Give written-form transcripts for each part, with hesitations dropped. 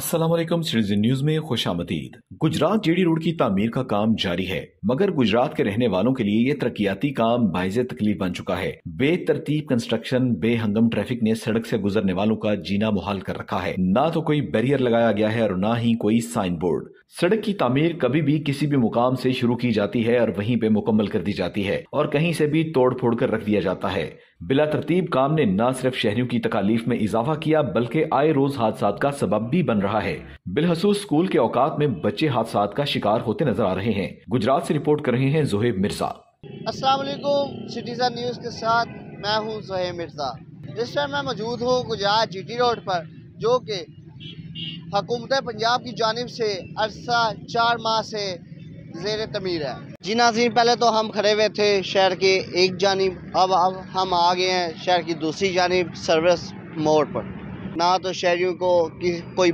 अस्सलाम वालेकुम। Citizen news में खुशामदीद। गुजरात जेडी रोड की तामीर का काम जारी है, मगर गुजरात के रहने वालों के लिए ये तरक्याती काम बाइज़े तकलीफ बन चुका है। बेतरतीब कंस्ट्रक्शन, बेहंगम ट्रैफिक ने सड़क से गुजरने वालों का जीना मुहाल कर रखा है। ना तो कोई बैरियर लगाया गया है और ना ही कोई साइन बोर्ड। सड़क की तामीर कभी भी किसी भी मुकाम से शुरू की जाती है और वहीं पे मुकम्मल कर दी जाती है और कहीं से भी तोड़ फोड़ कर रख दिया जाता है। बिला तरतीब काम ने न सिर्फ शहरियों की तकालीफ में इजाफा किया बल्कि आए रोज हादसात का सबब भी बन रहा है। बिलखसूस स्कूल के औकात में बच्चे हादसात का शिकार होते नजर आ रहे हैं। गुजरात से रिपोर्ट कर रहे हैं ज़ोहेब मिर्जा। अस्सलाम वालेकुम, सिटीजन न्यूज के साथ मैं हूं ज़ोहेब मिर्जा। इस टाइम मैं मौजूद हूं गुजरात जीटी रोड पर, जो कि हुकूमत पंजाब की जानिब से अरसा 4 माह से ज़ेर तमीर है। जी नाज़रीन, पहले तो हम खड़े हुए थे शहर के एक जानिब, अब हम आ गए हैं शहर की दूसरी जानिब सर्विस मोड़ पर। ना तो शहरियों को कोई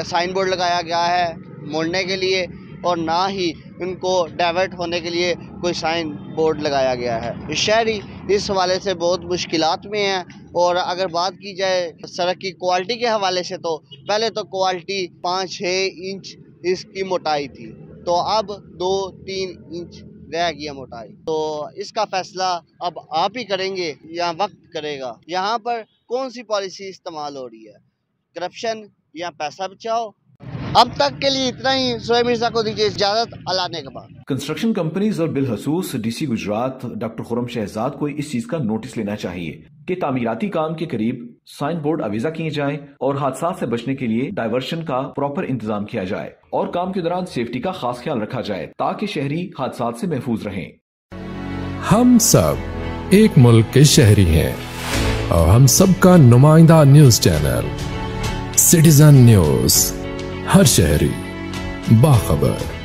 साइन बोर्ड लगाया गया है मोड़ने के लिए और ना ही उनको डाइवर्ट होने के लिए कोई साइन बोर्ड लगाया गया है। शहरी इस हवाले से बहुत मुश्किलात में हैं। और अगर बात की जाए सड़क की क्वालिटी के हवाले से, तो पहले तो क्वालिटी 5-6 इंच इसकी मोटाई थी, तो अब 2-3 इंच रह गया मोटाई। तो इसका फैसला अब आप ही करेंगे या वक्त करेगा। यहाँ पर कौन सी पॉलिसी इस्तेमाल हो रही है, करप्शन या पैसा बचाओ? अब तक के लिए इतना ही। ज़ोहेब मिर्जा को दीजिए इजाजत। अल्लाह ने के बाद कंस्ट्रक्शन कंपनीज और बिलखसूस डीसी गुजरात डॉक्टर खुर्रम शहजाद को इस चीज का नोटिस लेना चाहिए कि तामीराती काम के करीब साइन बोर्ड अवीजा किए जाएं और हादसा से बचने के लिए डायवर्शन का प्रॉपर इंतजाम किया जाए और काम के दौरान सेफ्टी का खास ख्याल रखा जाए ताकि शहरी हादसा से महफूज रहें। हम सब एक मुल्क के शहरी हैं और हम सबका नुमाइंदा न्यूज चैनल सिटीजन न्यूज, हर शहरी बाखबर।